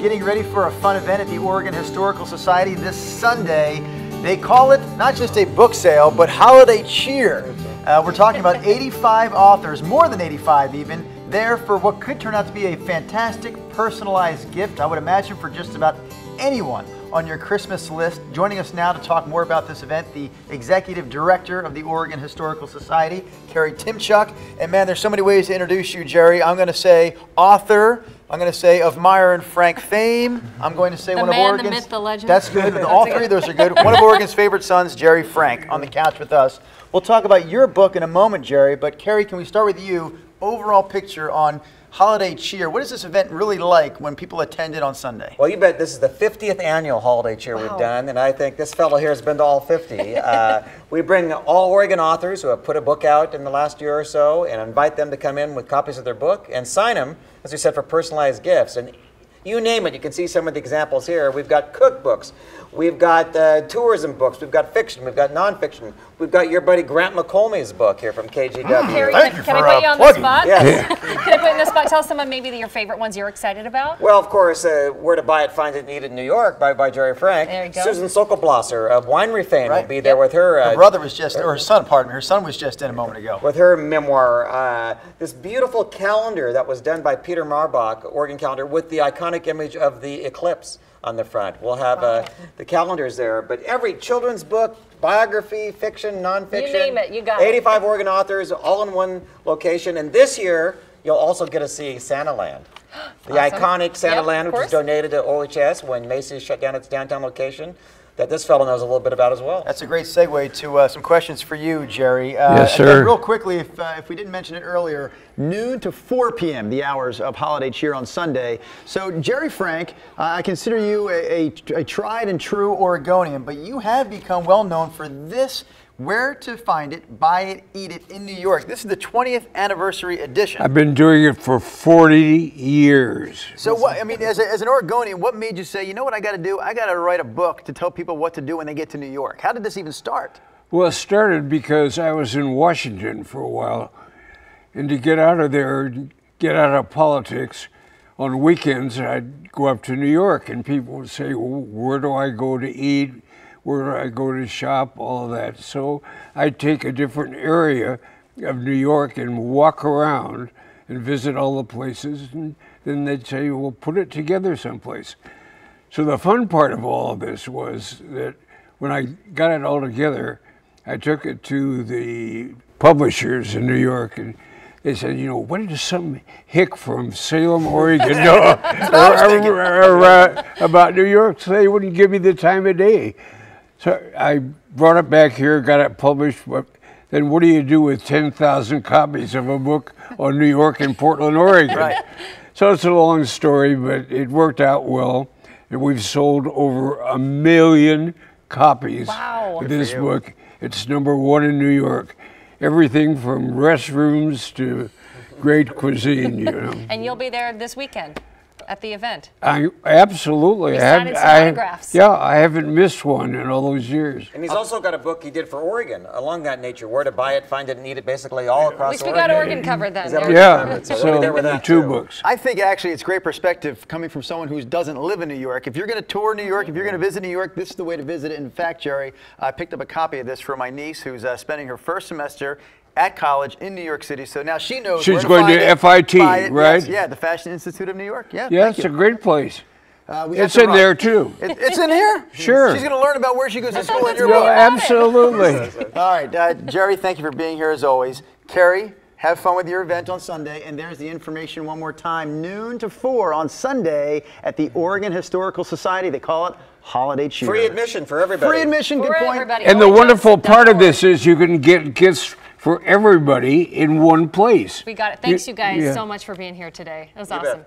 getting ready for a fun event at the Oregon Historical Society this Sunday. They call it not just a book sale, but holiday cheer. We're talking about 85 authors, more than 85 even, there for what could turn out to be a fantastic personalized gift, I would imagine, for just about anyone on your Christmas list. Joining us now to talk more about this event, the Executive Director of the Oregon Historical Society, Carrie Timchuk. And man, there's so many ways to introduce you, Jerry. I'm going to say author. I'm going to say of Meier and Frank fame. I'm going to say one of Oregon's. The myth, the legend. That's good. All three of those are good. One of Oregon's favorite sons, Jerry Frank, on the couch with us. We'll talk about your book in a moment, Jerry. But Carrie, can we start with you? Overall picture on holiday cheer. What is this event really like when people attend it on Sunday? Well, you bet this is the 50th annual holiday cheer we've done, and I think this fellow here has been to all 50. We bring all Oregon authors who have put a book out in the last year or so and invite them to come in with copies of their book and sign them, as we said, for personalized gifts. And you name it, you can see some of the examples here. We've got cookbooks, we've got tourism books, we've got fiction, we've got nonfiction. We've got your buddy Grant McColmey's book here from KGW. Carrie, can I put you on the spot? Yes. Can I put you on the spot? Tell us some of maybe your favorite ones you're excited about. Well, of course, Where to Buy It, Find It, and Eat It in New York by Jerry Frank. There you go. Susan Sokolblosser of Winery fame will be there with her. Her brother was just, or her son, pardon me, her son was just in a moment ago. With her memoir, this beautiful calendar that was done by Peter Marbach, Oregon calendar, with the iconic image of the eclipse on the front. We'll have the calendars there, but every children's book, biography, fiction, nonfiction. You name it, you got it. 85 Oregon authors, all in one location. And this year, you'll also get to see Santaland. The iconic Santaland, which was donated to OHS when Macy's shut down its downtown location, that this fellow knows a little bit about as well. That's a great segue to some questions for you, Jerry. Yes, sir. And real quickly, if we didn't mention it earlier, noon to 4 p.m., the hours of holiday cheer on Sunday. So, Jerry Frank, I consider you a tried and true Oregonian, but you have become well known for this. Where to Find It, Buy It, Eat It in New York. This is the 20th anniversary edition. I've been doing it for 40 years. So what, I mean, as an Oregonian, what made you say, you know what I got to do? I got to write a book to tell people what to do when they get to New York. How did this even start? Well, it started because I was in Washington for a while, and to get out of there, get out of politics, on weekends I'd go up to New York, and people would say, well, where do I go to eat? Where do I go to shop, all of that. So I'd take a different area of New York and walk around and visit all the places, and then they'd say, well, put it together someplace. So the fun part of all of this was that when I got it all together, I took it to the publishers in New York, and they said, you know, what does some hick from Salem, Oregon know about New York? So they wouldn't give me the time of day. So I brought it back here, got it published, but then what do you do with 10,000 copies of a book on New York and Portland, Oregon? Right. So it's a long story, but it worked out well. And we've sold over 1 million copies of this book. It's #1 in New York. Everything from restrooms to great cuisine, you know. And you'll be there this weekend at the event. Absolutely. You signed some autographs. Yeah, I haven't missed one in all those years. And he's also got a book he did for Oregon along that nature, Where to Buy It, Find It, and Eat It, basically all across At least we Oregon. got Oregon covered then. Yeah, so there with that two too. books. I think actually it's great perspective coming from someone who doesn't live in New York. If you're going to tour New York, if you're going to visit New York, this is the way to visit it. In fact, Jerry, I picked up a copy of this for my niece who's spending her first semester at college in New York City, so now she knows She's where going to FIT, buy it. right? Yes, yeah, the Fashion Institute of New York. Yeah, Yeah, thank it's you. a great place. It's in there too. It's in here? Sure. She's going to learn about where she goes to school in your No, book. absolutely. All right, Jerry, thank you for being here as always. Carrie, have fun with your event on Sunday, and there's the information one more time, noon to 4 on Sunday at the Oregon Historical Society. They call it Holiday Cheer. Free admission for everybody. Free admission, good point. Everybody. And the wonderful part of this is you can get gifts for everybody in one place. We got it. Thanks you guys so much for being here today. It was awesome.